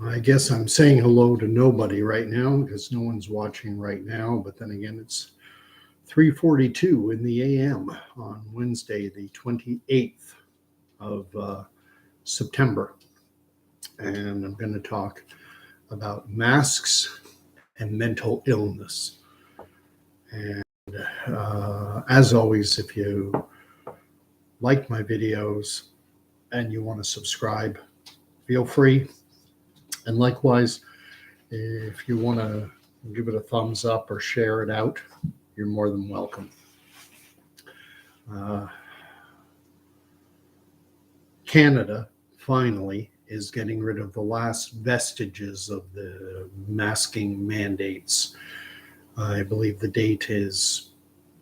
I guess I'm saying hello to nobody right now because no one's watching right now. But then again, it's 3:42 in the a.m. on Wednesday, the 28th of September. And I'm going to talk about masks and mental illness. And as always, if you like my videos and you want to subscribe, feel free. And likewise, if you want to give it a thumbs up or share it out, you're more than welcome. Canada finally is getting rid of the last vestiges of the masking mandates. I believe the date is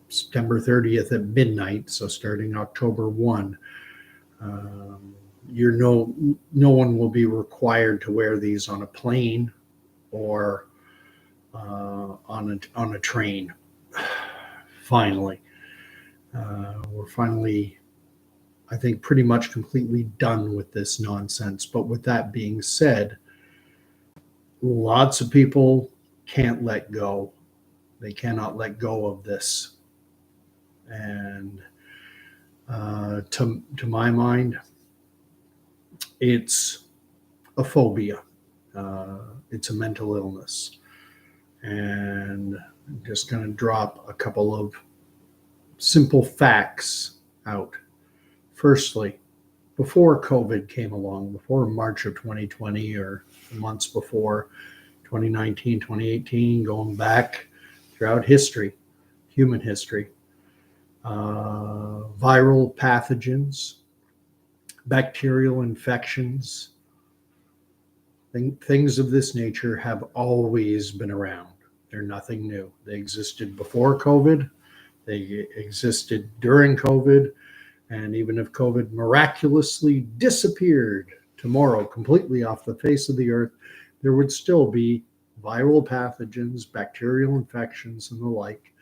September 30th at midnight, so starting October 1. No one will be required to wear these on a plane or on a train. Finally, we're finally, I think, pretty much completely done with this nonsense. But with that being said, lots of people can't let go. They cannot let go of this, and to my mind, it's a phobia. It's a mental illness. And I'm just going to drop a couple of simple facts out. Firstly, before COVID came along, before March of 2020 or months before 2019, 2018, going back throughout history, human history, viral pathogens, bacterial infections, things of this nature have always been around. They're nothing new. They existed before COVID. They existed during COVID. And even if COVID miraculously disappeared tomorrow completely off the face of the earth, there would still be viral pathogens, bacterial infections, and the like.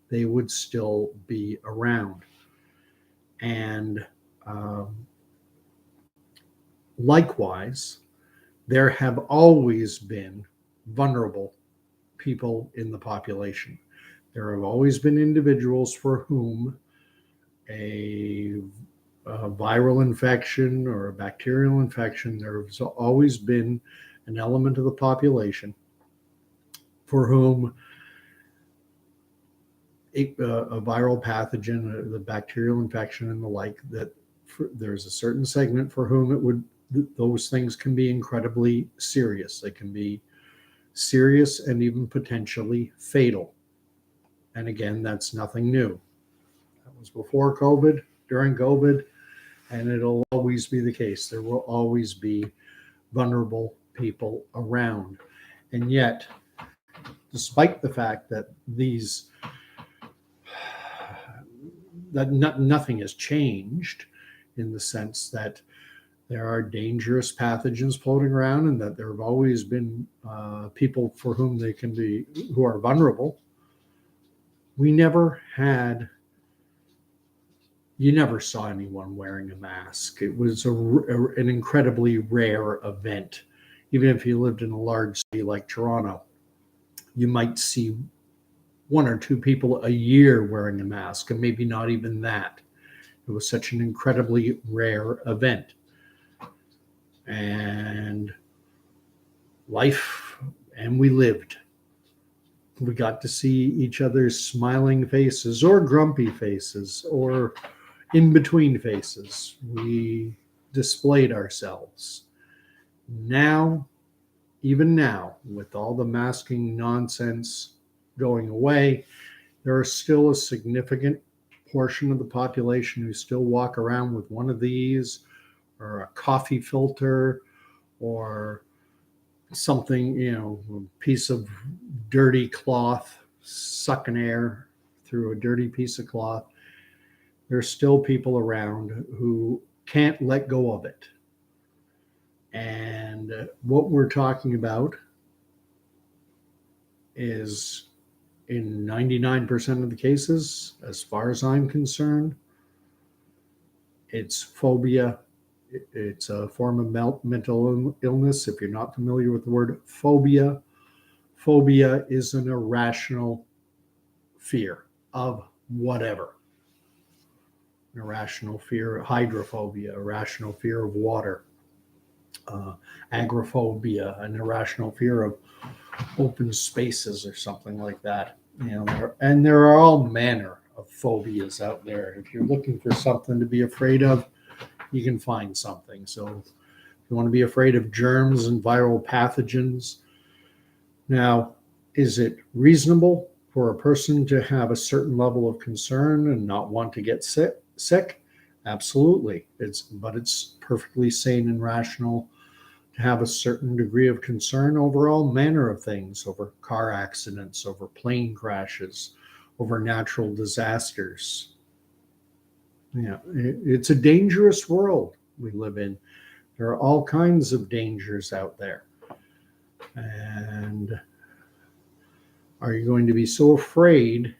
They would still be around. And likewise, there have always been vulnerable people in the population. There have always been individuals for whom a viral infection or a bacterial infection, there's always been an element of the population for whom a viral pathogen, the bacterial infection and the like, that there's a certain segment for whom those things can be incredibly serious. They can be serious and even potentially fatal. And again, that's nothing new. That was before COVID, during COVID, and it'll always be the case. There will always be vulnerable people around. And yet, despite the fact that nothing has changed in the sense that there are dangerous pathogens floating around and that there have always been people for whom who are vulnerable, you never saw anyone wearing a mask. It was an incredibly rare event. Even if you lived in a large city like Toronto, you might see one or two people a year wearing a mask, and maybe not even that. It was such an incredibly rare event. And we lived. We got to see each other's smiling faces or grumpy faces or in-between faces. We displayed ourselves. Now, even now, with all the masking nonsense going away, there are still a significant portion of the population who still walk around with one of these or a coffee filter or something, a piece of dirty cloth, sucking air through a dirty piece of cloth. There's still people around who can't let go of it. And what we're talking about is, in 99% of the cases, as far as I'm concerned, it's phobia, It's a form of mental illness. If you're not familiar with the word phobia, phobia is an irrational fear of whatever. An irrational fear of hydrophobia, irrational fear of water, agoraphobia, an irrational fear of open spaces or something like that. And there are all manner of phobias out there. If you're looking for something to be afraid of, you can find something. So if you want to be afraid of germs and viral pathogens, now, is it reasonable for a person to have a certain level of concern and not want to get sick? Absolutely. But it's perfectly sane and rational to have a certain degree of concern over all manner of things, over car accidents, over plane crashes, over natural disasters. It's a dangerous world we live in. There are all kinds of dangers out there. And are you going to be so afraid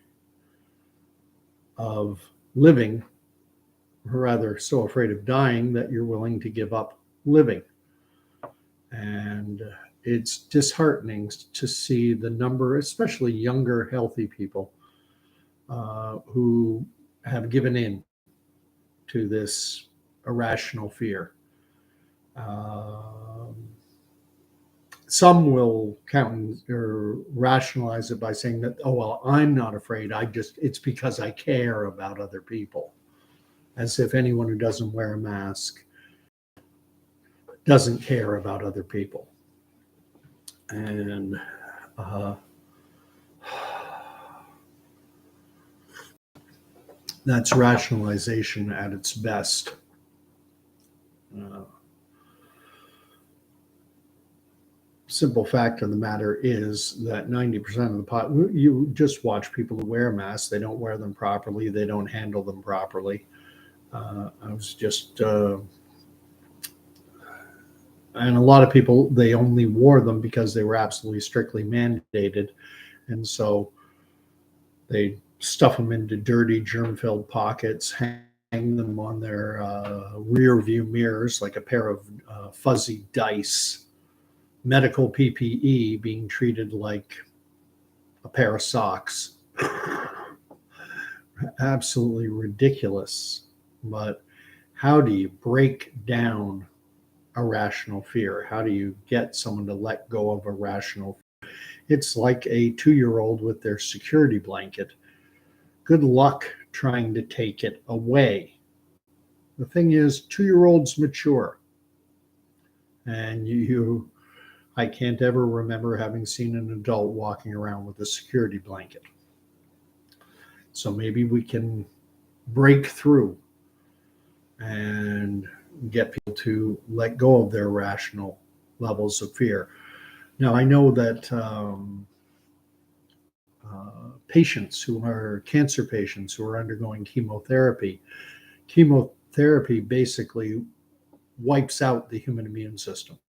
of living, or rather so afraid of dying, that you're willing to give up living? And it's disheartening to see the number, especially younger, healthy people, who have given in to this irrational fear. Some will count or rationalize it by saying that, oh, well, I'm not afraid. It's because I care about other people. As if anyone who doesn't wear a mask doesn't care about other people. And that's rationalization at its best. Simple fact of the matter is that 90% of you just watch people who wear masks. They don't wear them properly. They don't handle them properly. I was just, and a lot of people, they only wore them because they were absolutely strictly mandated. And so they stuff them into dirty, germ-filled pockets, hang them on their rear view mirrors like a pair of fuzzy dice. Medical PPE being treated like a pair of socks. Absolutely ridiculous. But how do you break down irrational fear? How do you get someone to let go of irrational fear? It's like a 2-year-old with their security blanket. Good luck trying to take it away. The thing is, 2-year-olds mature. And I can't ever remember having seen an adult walking around with a security blanket. So maybe we can break through and get people to let go of their rational levels of fear. Now, I know that patients who are cancer patients who are undergoing chemotherapy basically wipes out the human immune system.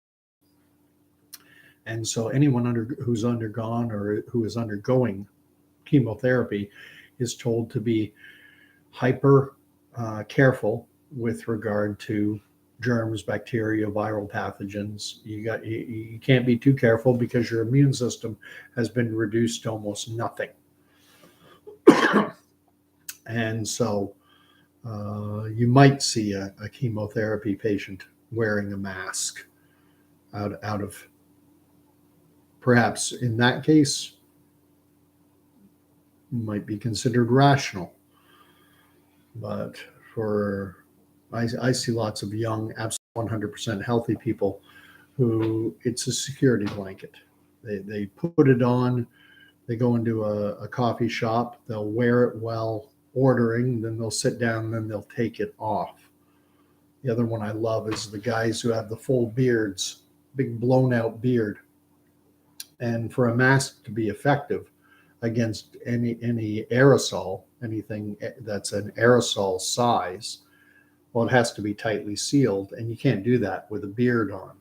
And so anyone who's undergone or who is undergoing chemotherapy is told to be hyper careful with regard to germs, bacteria, viral pathogens. You can't be too careful because your immune system has been reduced to almost nothing. And so you might see a chemotherapy patient wearing a mask out of, perhaps in that case, might be considered rational. But I see lots of young, absolutely 100% healthy people who it's a security blanket. They put it on, they go into a coffee shop, they'll wear it while ordering, then they'll sit down, then they'll take it off. The other one I love is the guys who have the full beards, big blown out beard. And for a mask to be effective against any aerosol, anything that's an aerosol size, well, it has to be tightly sealed, and you can't do that with a beard on.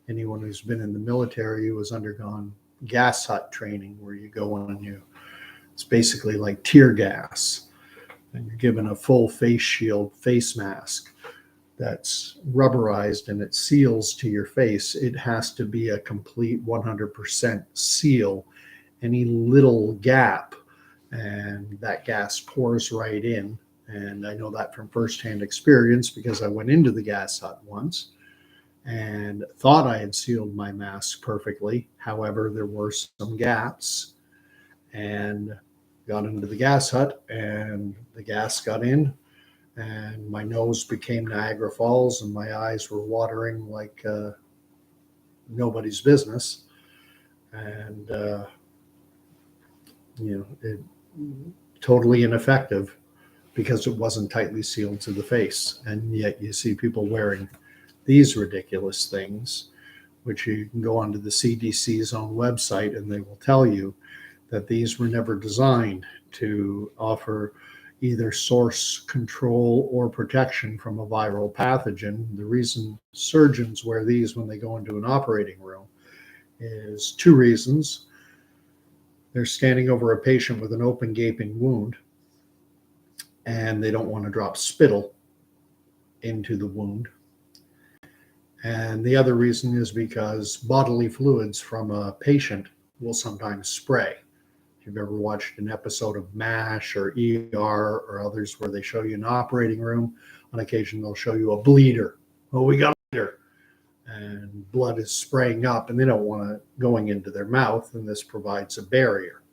Anyone who's been in the military who has undergone gas hut training, where you go on it's basically like tear gas, and you're given a full face shield, face mask. that's rubberized and it seals to your face, it has to be a complete 100% seal. Any little gap, and that gas pours right in. And I know that from firsthand experience because I went into the gas hut once and thought I had sealed my mask perfectly. However, there were some gaps, and got into the gas hut and the gas got in and my nose became Niagara Falls and my eyes were watering like nobody's business. And, it totally ineffective because it wasn't tightly sealed to the face. And yet you see people wearing these ridiculous things, which you can go onto the CDC's own website and they will tell you that these were never designed to offer either source control or protection from a viral pathogen. The reason surgeons wear these when they go into an operating room is two reasons. They're standing over a patient with an open gaping wound, and they don't want to drop spittle into the wound. And the other reason is because bodily fluids from a patient will sometimes spray. If you've ever watched an episode of MASH or ER or others where they show you an operating room, on occasion they'll show you a bleeder. Oh, we got a bleeder. And blood is spraying up and they don't want it going into their mouth, and this provides a barrier.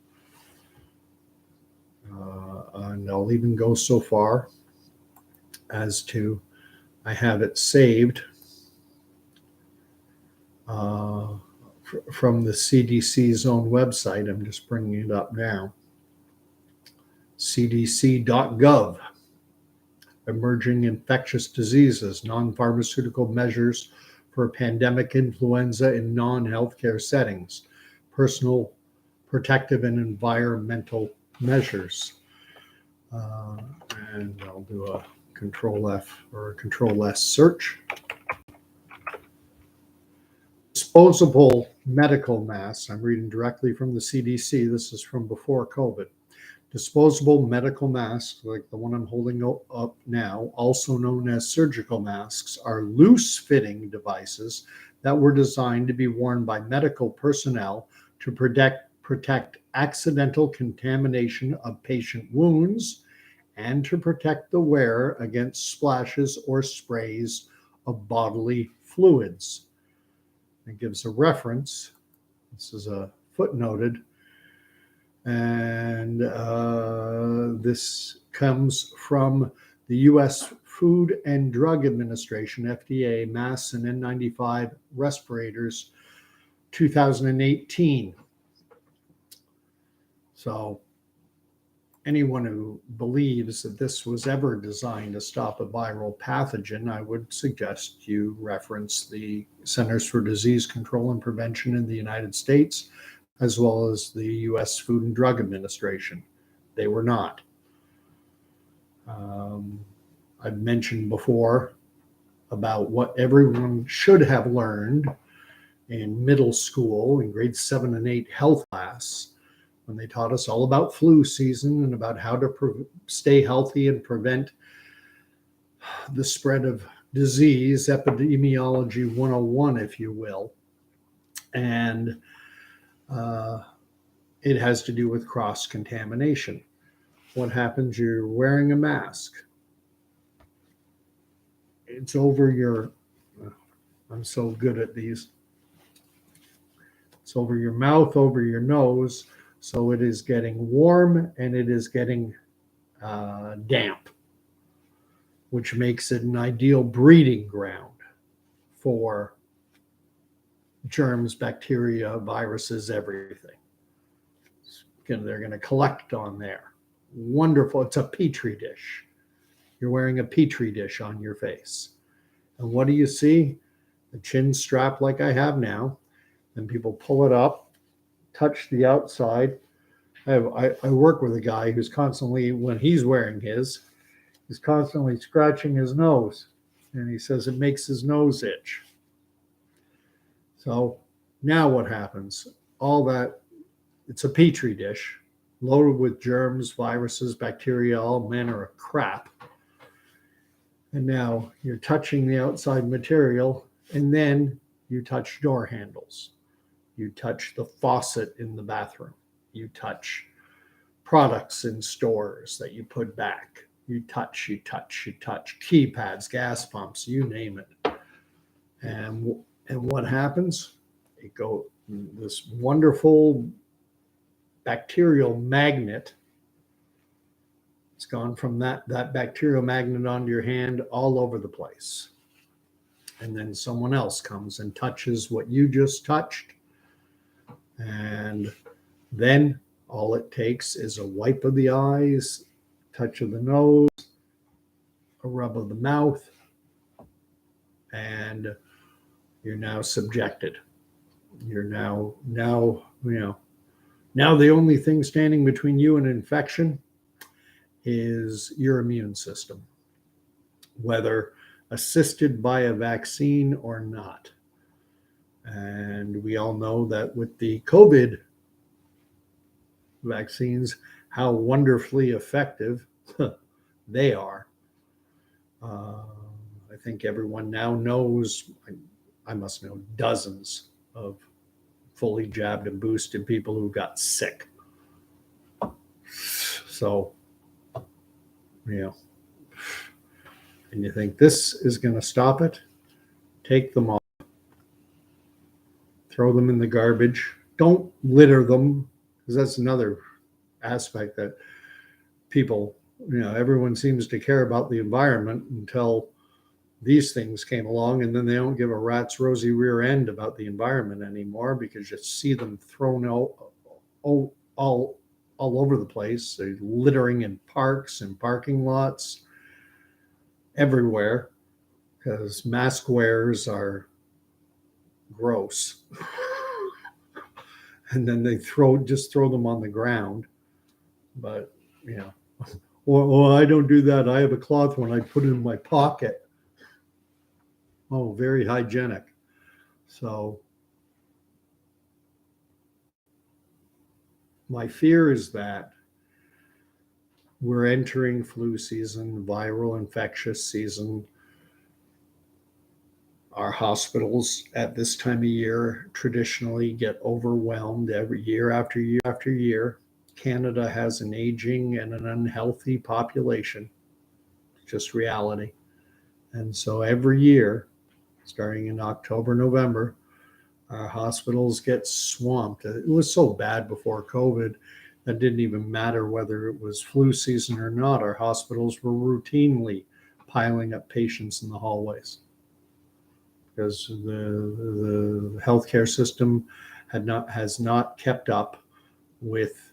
And I'll even go so far as to, I have it saved from the CDC's own website. I'm just bringing it up now. cdc.gov, emerging infectious diseases, non-pharmaceutical measures for pandemic influenza in non-healthcare settings, personal protective and environmental measures. And I'll do a Control F or a Control S search. Disposable medical masks. I'm reading directly from the CDC. This is from before COVID. Disposable medical masks, like the one I'm holding up now, also known as surgical masks, are loose-fitting devices that were designed to be worn by medical personnel to protect accidental contamination of patient wounds and to protect the wearer against splashes or sprays of bodily fluids. It gives a reference. This is a footnoted. And this comes from the U.S. Food and Drug Administration, FDA, masks and N95 respirators, 2018. So anyone who believes that this was ever designed to stop a viral pathogen, I would suggest you reference the Centers for Disease Control and Prevention in the United States, as well as the U.S. Food and Drug Administration. They were not. I've mentioned before about what everyone should have learned in middle school, in grade 7 and 8 health class, when they taught us all about flu season and about how to stay healthy and prevent the spread of disease, epidemiology 101, if you will. And it has to do with cross-contamination. What happens? You're wearing a mask. It's over your, I'm so good at these. It's over your mouth, over your nose. So it is getting warm and it is getting damp, which makes it an ideal breeding ground for germs, bacteria, viruses, everything. They're going to collect on there. Wonderful. It's a petri dish. You're wearing a petri dish on your face. And what do you see? A chin strap like I have now. Then people pull it up, touch the outside. I work with a guy who's constantly, when he's wearing his, he's constantly scratching his nose. And he says it makes his nose itch. So now what happens? All that, it's a petri dish loaded with germs, viruses, bacteria, all manner of crap. And now you're touching the outside material, and then you touch door handles. You touch the faucet in the bathroom. You touch products in stores that you put back. You touch keypads, gas pumps, you name it. And what happens? This wonderful bacterial magnet. It's gone from that bacterial magnet onto your hand all over the place. And then someone else comes and touches what you just touched. And then all it takes is a wipe of the eyes, touch of the nose, a rub of the mouth, and you're now subjected. You're now the only thing standing between you and infection is your immune system, whether assisted by a vaccine or not. And we all know that with the COVID vaccines, how wonderfully effective they are. I think everyone now knows, I must know dozens of fully jabbed and boosted people who got sick. So, and you think this is going to stop it? Take them off. Throw them in the garbage. Don't litter them, because that's another aspect that people, everyone seems to care about the environment until these things came along, and then they don't give a rat's rosy rear end about the environment anymore, because you see them thrown all over the place. They're littering in parks and parking lots everywhere, because mask wearers are gross. And then they just throw them on the ground. But well, I don't do that. I have a cloth one I put in my pocket. Oh, very hygienic. So my fear is that we're entering flu season, viral infectious season. Our hospitals at this time of year traditionally get overwhelmed every year after year after year. Canada has an aging and an unhealthy population, just reality. And so every year, starting in October, November, our hospitals get swamped. It was so bad before COVID that didn't even matter whether it was flu season or not. Our hospitals were routinely piling up patients in the hallways, because the healthcare system has not kept up with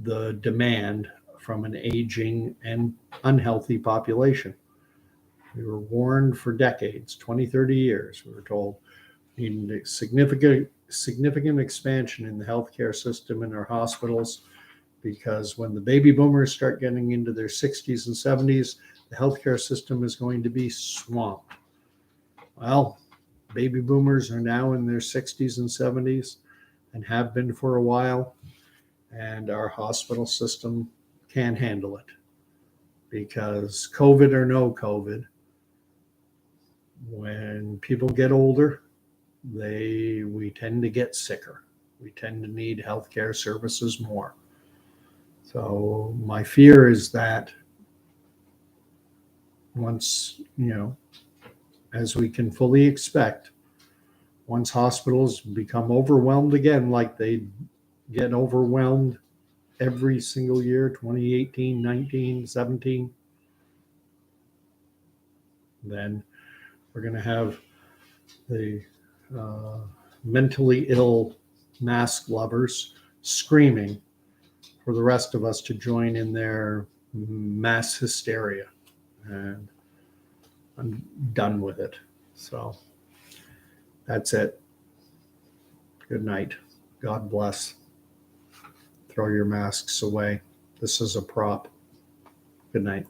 the demand from an aging and unhealthy population. We were warned for decades, 20, 30 years, we were told, we need a significant expansion in the healthcare system in our hospitals, because when the baby boomers start getting into their 60s and 70s, the healthcare system is going to be swamped. Well, baby boomers are now in their 60s and 70s and have been for a while, and our hospital system can't handle it, because COVID or no COVID, when people get older, we tend to get sicker. We tend to need healthcare services more. So my fear is that once, as we can fully expect, once hospitals become overwhelmed again, like they get overwhelmed every single year, 2018, 19, 17, then we're going to have the mentally ill mask lovers screaming for the rest of us to join in their mass hysteria. And I'm done with it. So that's it. Good night. God bless. Throw your masks away. This is a prop. Good night.